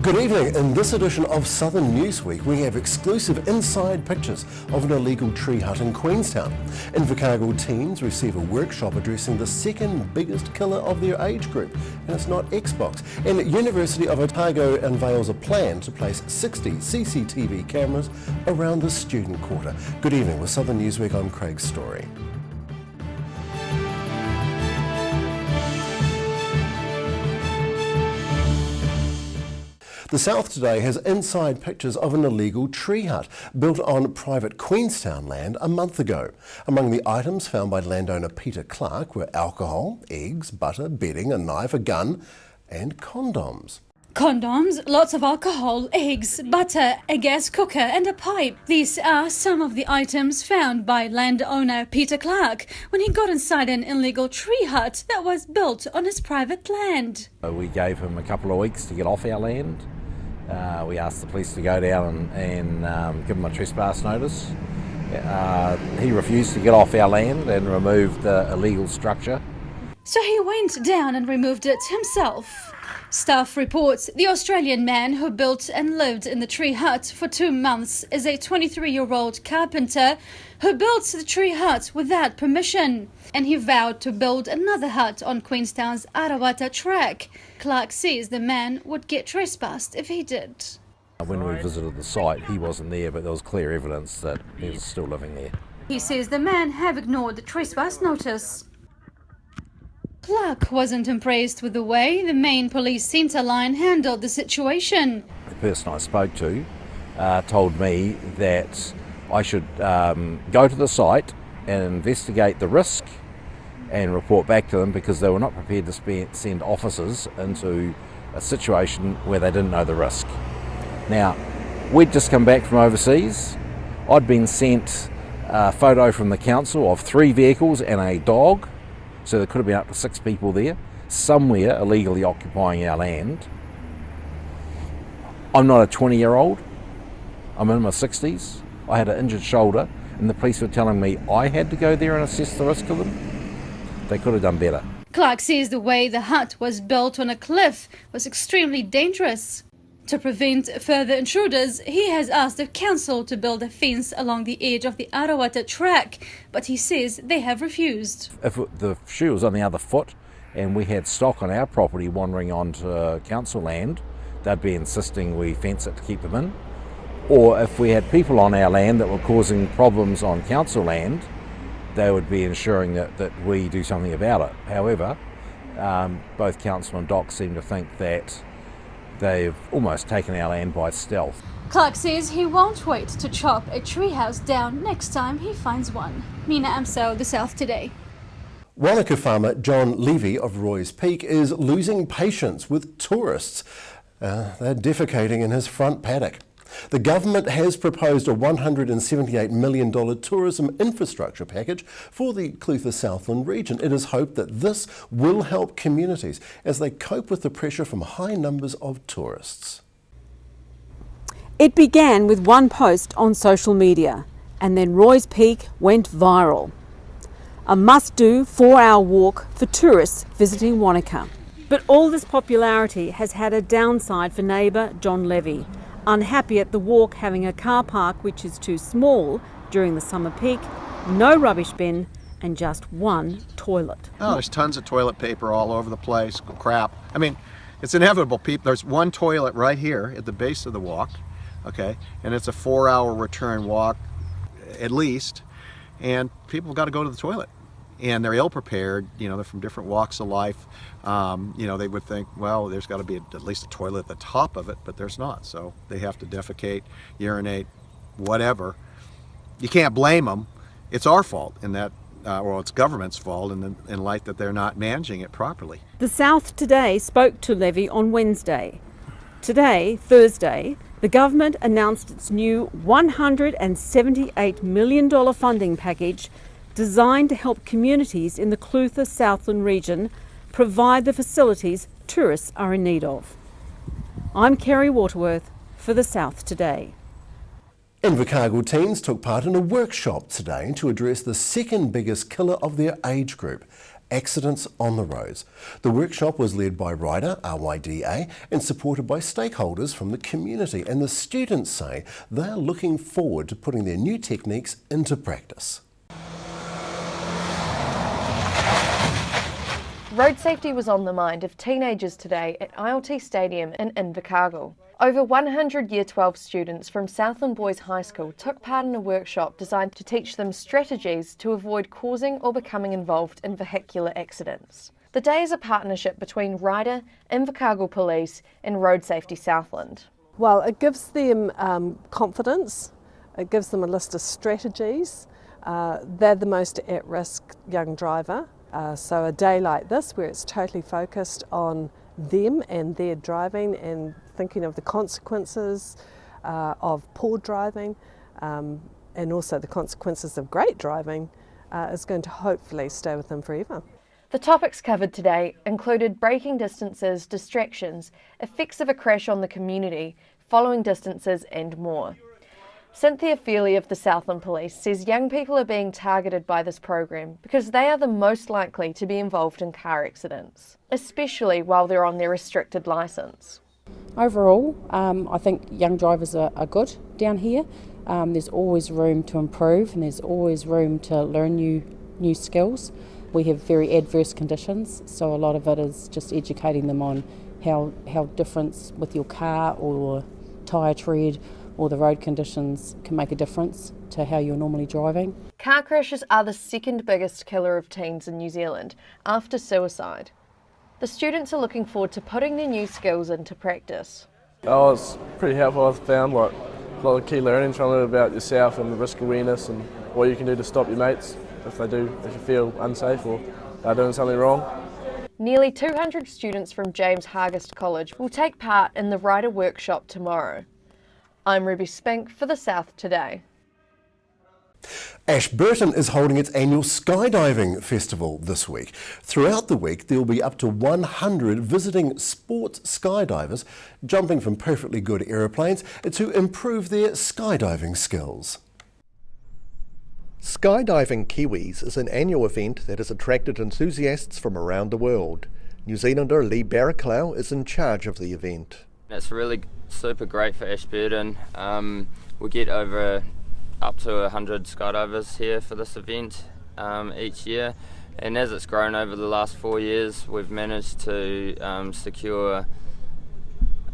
Good evening. In this edition of Southern Newsweek, we have exclusive inside pictures of an illegal tree hut in Queenstown. Invercargill teens receive a workshop addressing the second biggest killer of their age group, and it's not Xbox. And University of Otago unveils a plan to place 60 CCTV cameras around the student quarter. Good evening. With Southern Newsweek, I'm Craig Story. The South today has inside pictures of an illegal tree hut built on private Queenstown land a month ago. Among the items found by landowner Peter Clark were alcohol, eggs, butter, bedding, a knife, a gun and condoms. Condoms, lots of alcohol, eggs, butter, a gas cooker and a pipe. These are some of the items found by landowner Peter Clark when he got inside an illegal tree hut that was built on his private land. We gave him a couple of weeks to get off our land. We asked the police to go down and give him a trespass notice. He refused to get off our land and remove the illegal structure. So he went down and removed it himself. Staff reports the Australian man who built and lived in the tree hut for 2 months is a 23-year-old carpenter who built the tree hut without permission, and he vowed to build another hut on Queenstown's Arawata track. Clark says the man would get trespassed if he did. When we visited the site, he wasn't there, but there was clear evidence that he was still living there. He says the man have ignored the trespass notice. Clark wasn't impressed with the way the main police centre line handled the situation. The person I spoke to told me that I should go to the site and investigate the risk and report back to them because they were not prepared to send officers into a situation where they didn't know the risk. Now, we'd just come back from overseas. I'd been sent a photo from the council of 3 vehicles and a dog. So there could have been up to 6 people there, somewhere illegally occupying our land. I'm not a 20-year-old. I'm in my 60s. I had an injured shoulder, and the police were telling me I had to go there and assess the risk of them. They could have done better. Clark says the way the hut was built on a cliff was extremely dangerous. To prevent further intruders, he has asked the council to build a fence along the edge of the Arawata track, but he says they have refused. If the shoe was on the other foot and we had stock on our property wandering onto council land, they'd be insisting we fence it to keep them in. Or if we had people on our land that were causing problems on council land, they would be ensuring that we do something about it. However, both council and DOC seem to think that they've almost taken our land by stealth. Clark says he won't wait to chop a treehouse down next time he finds one. Mina Amso, The South Today. Wanaka farmer John Levy of Roy's Peak is losing patience with tourists. They're defecating in his front paddock. The government has proposed a $178 million tourism infrastructure package for the Clutha Southland region. It is hoped that this will help communities as they cope with the pressure from high numbers of tourists. It began with one post on social media, and then Roy's Peak went viral. A must-do 4-hour walk for tourists visiting Wanaka. But all this popularity has had a downside for neighbour John Levy. Unhappy at the walk having a car park which is too small during the summer peak, no rubbish bin and just one toilet. Oh, there's tons of toilet paper all over the place, crap. I mean, it's inevitable. There's one toilet right here at the base of the walk, okay, and it's a 4-hour return walk at least, and people got to go to the toilet. And they're ill-prepared, you know, they're from different walks of life. You know, they would think, well, there's got to be at least a toilet at the top of it, but there's not. So they have to defecate, urinate, whatever. You can't blame them. It's our fault in that, well, it's government's fault in light that they're not managing it properly. The South Today spoke to Levy on Wednesday. Today, Thursday, the government announced its new $178 million funding package designed to help communities in the Clutha Southland region provide the facilities tourists are in need of. I'm Kerry Waterworth for The South Today. Invercargill teens took part in a workshop today to address the second biggest killer of their age group, accidents on the roads. The workshop was led by RYDA, RYDA, and supported by stakeholders from the community, and the students say they're looking forward to putting their new techniques into practice. Road safety was on the mind of teenagers today at ILT Stadium in Invercargill. Over 100 Year 12 students from Southland Boys High School took part in a workshop designed to teach them strategies to avoid causing or becoming involved in vehicular accidents. The day is a partnership between RYDA, Invercargill Police and Road Safety Southland. Well, it gives them confidence, it gives them a list of strategies. They're the most at-risk young driver. So a day like this, where it's totally focused on them and their driving and thinking of the consequences of poor driving and also the consequences of great driving, is going to hopefully stay with them forever. The topics covered today included braking distances, distractions, effects of a crash on the community, following distances and more. Cynthia Feely of the Southland Police says young people are being targeted by this program because they are the most likely to be involved in car accidents, especially while they're on their restricted licence. Overall, I think young drivers are good down here. There's always room to improve and there's always room to learn new skills. We have very adverse conditions, so a lot of it is just educating them on how difference with your car or tyre tread or the road conditions can make a difference to how you're normally driving. Car crashes are the second biggest killer of teens in New Zealand after suicide. The students are looking forward to putting their new skills into practice. Oh, it's pretty helpful. I've found a lot of key learnings from it about yourself and the risk awareness and what you can do to stop your mates if you feel unsafe or are doing something wrong. Nearly 200 students from James Hargest College will take part in the RYDA workshop tomorrow. I'm Ruby Spink for the South Today. Ashburton is holding its annual skydiving festival this week. Throughout the week there will be up to 100 visiting sports skydivers jumping from perfectly good aeroplanes to improve their skydiving skills. Skydiving Kiwis is an annual event that has attracted enthusiasts from around the world. New Zealander Lee Barraclough is in charge of the event. It's really super great for Ashburton. We get up to 100 skydivers here for this event each year, and as it's grown over the last 4 years, we've managed to secure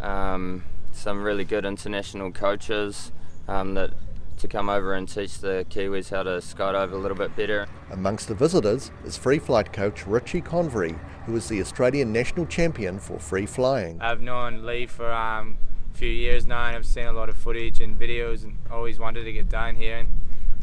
some really good international coaches to come over and teach the Kiwis how to skydive a little bit better. Amongst the visitors is free flight coach Richie Convery, who is the Australian national champion for free flying. I've known Lee for a few years now, and I've seen a lot of footage and videos and always wanted to get down here, and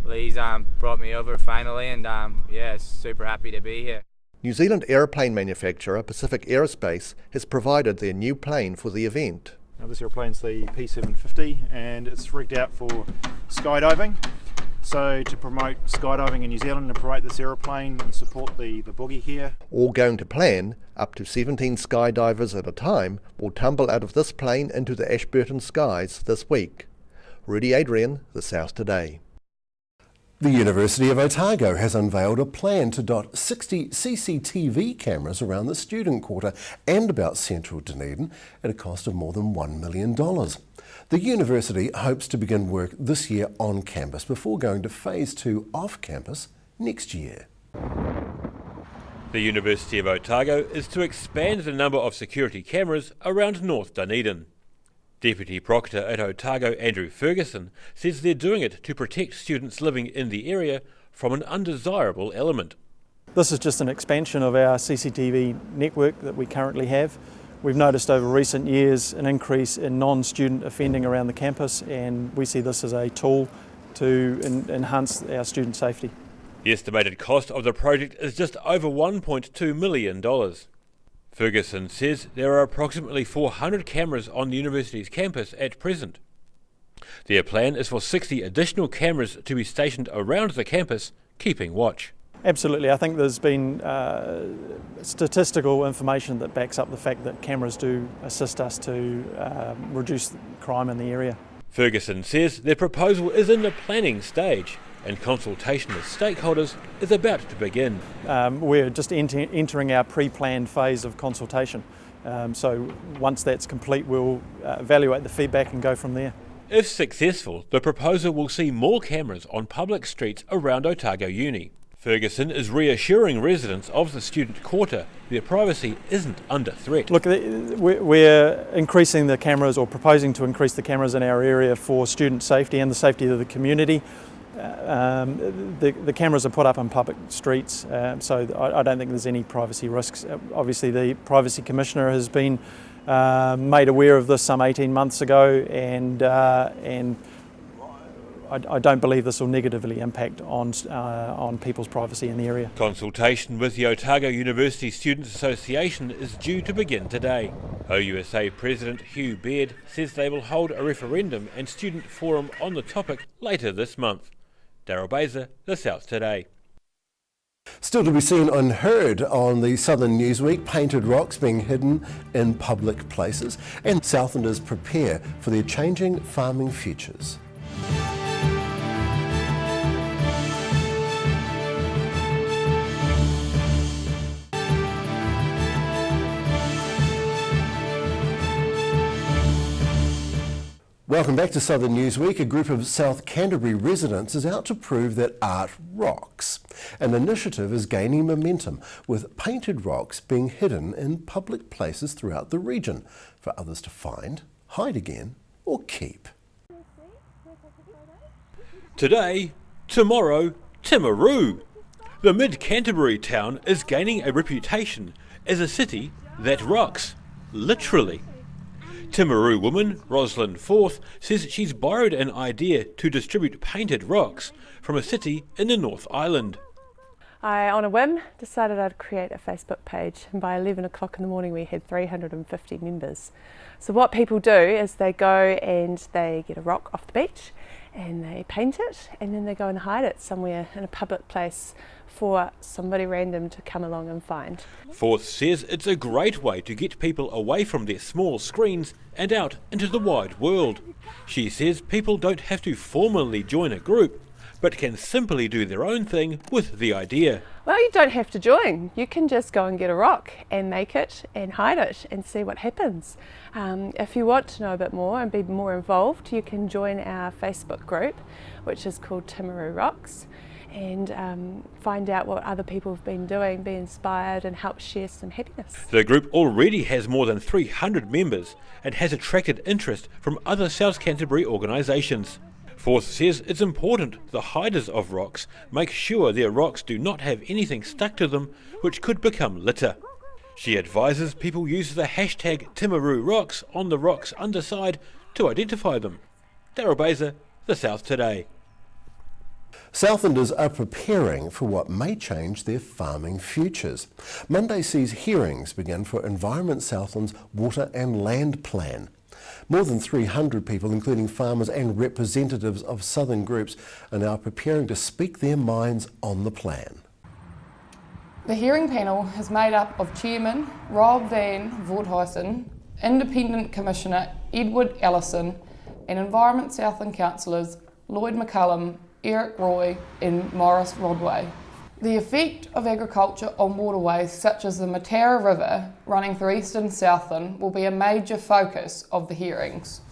Lee's brought me over finally, and yeah, super happy to be here. New Zealand aeroplane manufacturer Pacific Aerospace has provided their new plane for the event. Now this aeroplane's the P750 and it's rigged out for skydiving. So to promote skydiving in New Zealand and promote this aeroplane and support the boogie here. All going to plan, up to 17 skydivers at a time will tumble out of this plane into the Ashburton skies this week. Rudy Adrian, The South Today. The University of Otago has unveiled a plan to dot 60 CCTV cameras around the student quarter and about central Dunedin at a cost of more than $1 million. The university hopes to begin work this year on campus before going to phase 2 off campus next year. The University of Otago is to expand the number of security cameras around North Dunedin. Deputy Proctor at Otago Andrew Ferguson says they're doing it to protect students living in the area from an undesirable element. This is just an expansion of our CCTV network that we currently have. We've noticed over recent years an increase in non-student offending around the campus, and we see this as a tool to enhance our student safety. The estimated cost of the project is just over $1.2 million. Ferguson says there are approximately 400 cameras on the university's campus at present. Their plan is for 60 additional cameras to be stationed around the campus, keeping watch. Absolutely. I think there's been statistical information that backs up the fact that cameras do assist us to reduce crime in the area. Ferguson says their proposal is in the planning stage and consultation with stakeholders is about to begin. We're just entering our pre-planned phase of consultation. So once that's complete, we'll evaluate the feedback and go from there. If successful, the proposal will see more cameras on public streets around Otago Uni. Ferguson is reassuring residents of the student quarter their privacy isn't under threat. Look, we're increasing the cameras, or proposing to increase the cameras in our area for student safety and the safety of the community. The cameras are put up on public streets, so I don't think there's any privacy risks. Obviously, the Privacy Commissioner has been made aware of this some 18 months ago, and I don't believe this will negatively impact on people's privacy in the area. Consultation with the Otago University Students Association is due to begin today. OUSA President Hugh Baird says they will hold a referendum and student forum on the topic later this month. Daryl Baser, The South Today. Still to be seen and heard on the Southern Newsweek, painted rocks being hidden in public places, and Southlanders prepare for their changing farming futures. Welcome back to Southern Newsweek. A group of South Canterbury residents is out to prove that art rocks. An initiative is gaining momentum, with painted rocks being hidden in public places throughout the region for others to find, hide again, or keep. Today, tomorrow, Timaru. The mid-Canterbury town is gaining a reputation as a city that rocks, literally. Timaru woman Rosalind Forth says she's borrowed an idea to distribute painted rocks from a city in the North Island. I, on a whim, decided I'd create a Facebook page, and by 11 o'clock in the morning we had 350 members. So what people do is they go and they get a rock off the beach and they paint it, and then they go and hide it somewhere in a public place for somebody random to come along and find. Forth says it's a great way to get people away from their small screens and out into the wide world. She says people don't have to formally join a group, but can simply do their own thing with the idea. Well, you don't have to join. You can just go and get a rock and make it and hide it and see what happens. If you want to know a bit more and be more involved, you can join our Facebook group, which is called Timaru Rocks, and find out what other people have been doing, be inspired and help share some happiness. The group already has more than 300 members and has attracted interest from other South Canterbury organisations. Forth says it's important the hiders of rocks make sure their rocks do not have anything stuck to them which could become litter. She advises people use the hashtag #TimaruRocks on the rocks underside to identify them. Daryl Baser, The South Today. Southlanders are preparing for what may change their farming futures. Monday sees hearings begin for Environment Southland's Water and Land Plan. More than 300 people, including farmers and representatives of southern groups, are now preparing to speak their minds on the plan. The hearing panel is made up of Chairman Rob van Voorthuizen, Independent Commissioner Edward Ellison, and Environment Southland councillors Lloyd McCullum, Eric Roy and Morris Rodway. The effect of agriculture on waterways such as the Matara River running through eastern Southland will be a major focus of the hearings.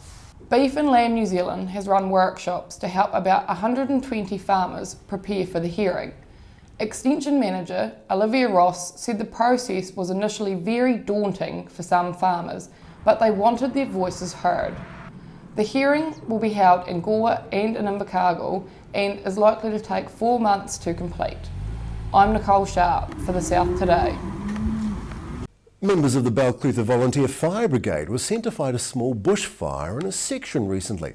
Beef and Lamb New Zealand has run workshops to help about 120 farmers prepare for the hearing. Extension Manager Olivia Ross said the process was initially very daunting for some farmers, but they wanted their voices heard. The hearing will be held in Goa and in Invercargill and is likely to take 4 months to complete. I'm Nicole Sharp for The South Today. Members of the Balclutha Volunteer Fire Brigade were sent to fight a small bushfire in a section recently.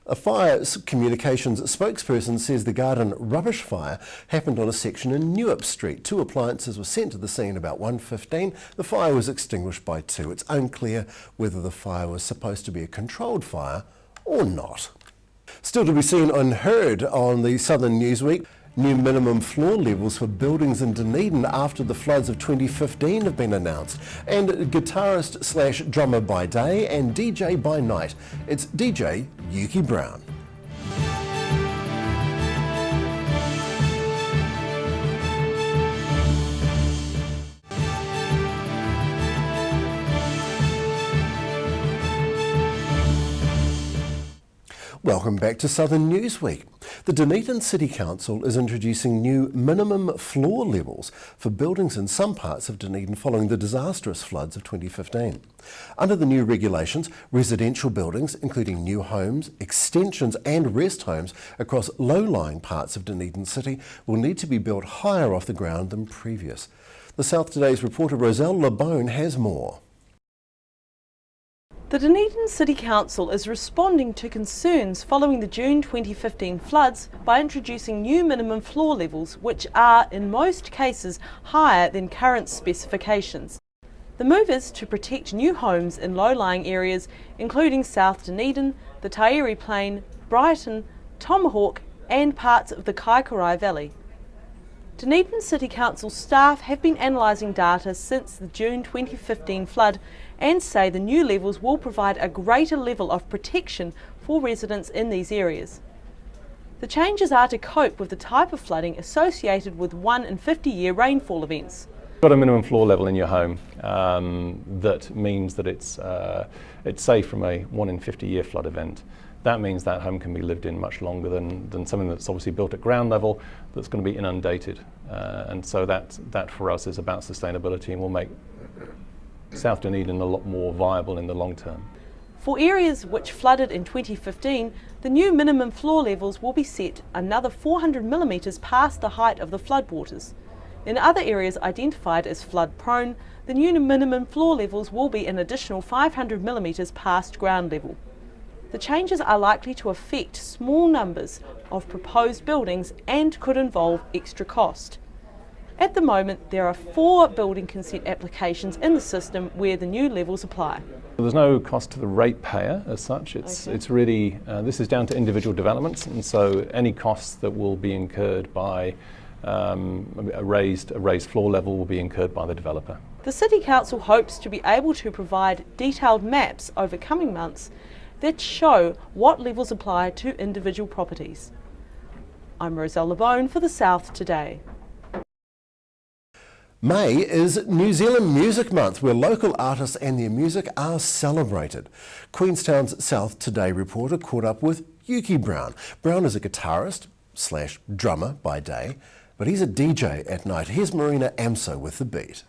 A fire communications spokesperson says the garden rubbish fire happened on a section in Newup Street. 2 appliances were sent to the scene about 1:15. The fire was extinguished by 2. It's unclear whether the fire was supposed to be a controlled fire or not. Still to be seen and heard on the Southern Newsweek, New minimum floor levels for buildings in Dunedin after the floods of 2015 have been announced. And guitarist slash drummer by day and DJ by night. It's DJ Yuki Brown. Welcome back to Southern Newsweek. The Dunedin City Council is introducing new minimum floor levels for buildings in some parts of Dunedin following the disastrous floods of 2015. Under the new regulations, residential buildings, including new homes, extensions and rest homes across low-lying parts of Dunedin City, will need to be built higher off the ground than previous. The South Today's reporter Roselle Labone has more. The Dunedin City Council is responding to concerns following the June 2015 floods by introducing new minimum floor levels which are, in most cases, higher than current specifications. The move is to protect new homes in low-lying areas including South Dunedin, the Tairi Plain, Brighton, Tomahawk and parts of the Kaikorai Valley. Dunedin City Council staff have been analysing data since the June 2015 flood and say the new levels will provide a greater level of protection for residents in these areas. The changes are to cope with the type of flooding associated with 1 in 50-year rainfall events. Got a minimum floor level in your home that means that it's safe from a 1 in 50-year flood event. That means that home can be lived in much longer than something that's obviously built at ground level that's going to be inundated. And so that for us is about sustainability and will make South Dunedin a lot more viable in the long term. For areas which flooded in 2015, the new minimum floor levels will be set another 400 millimetres past the height of the floodwaters. In other areas identified as flood prone, the new minimum floor levels will be an additional 500 millimetres past ground level. The changes are likely to affect small numbers of proposed buildings and could involve extra cost. At the moment, there are 4 building consent applications in the system where the new levels apply. There's no cost to the ratepayer as such. It's really, this is down to individual developments, and so any costs that will be incurred by a raised floor level will be incurred by the developer. The City Council hopes to be able to provide detailed maps over coming months that show what levels apply to individual properties. I'm Roselle Labone for the South Today. May is New Zealand Music Month, where local artists and their music are celebrated. Queenstown's South Today reporter caught up with Yuki Brown. Brown is a guitarist slash drummer by day, but he's a DJ at night. Here's Marina Amso with the beat.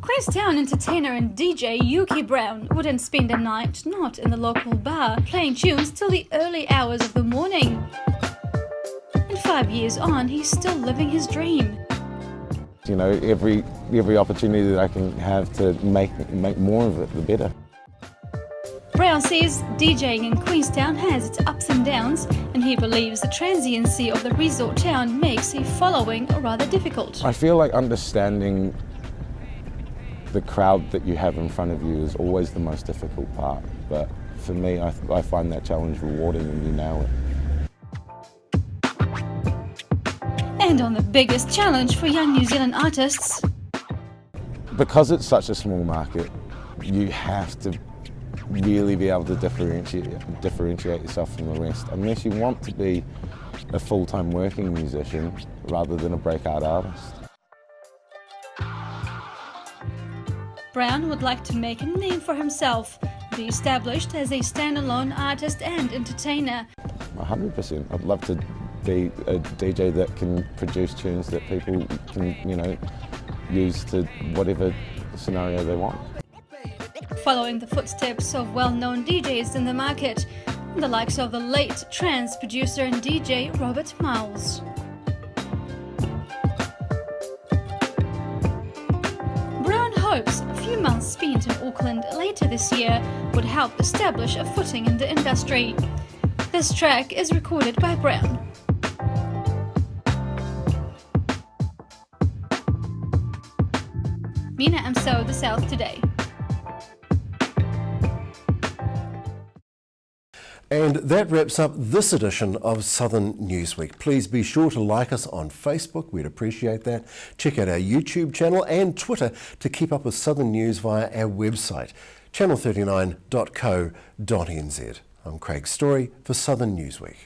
Queenstown entertainer and DJ Yuki Brown wouldn't spend a night not in the local bar playing tunes till the early hours of the morning. And 5 years on, he's still living his dream. You know, every opportunity that I can have to make more of it, the better. Brown says DJing in Queenstown has its ups and downs, and he believes the transiency of the resort town makes a following rather difficult. I feel like understanding the crowd that you have in front of you is always the most difficult part, but for me, I find that challenge rewarding when you nail it. And on the biggest challenge for young New Zealand artists. Because it's such a small market, you have to really be able to differentiate yourself from the rest, unless you want to be a full-time working musician rather than a breakout artist. Brown would like to make a name for himself, be established as a standalone artist and entertainer. 100%. I'd love to be a DJ that can produce tunes that people can, you know, use to whatever scenario they want. Following the footsteps of well-known DJs in the market, the likes of the late trance producer and DJ Robert Miles. Brown hopes a few months spent in Auckland later this year would help establish a footing in the industry. This track is recorded by Brown. Mina Amso, The South Today. And that wraps up this edition of Southern Newsweek. Please be sure to like us on Facebook, we'd appreciate that. Check out our YouTube channel and Twitter to keep up with Southern News via our website, channel39.co.nz. I'm Craig Story for Southern Newsweek.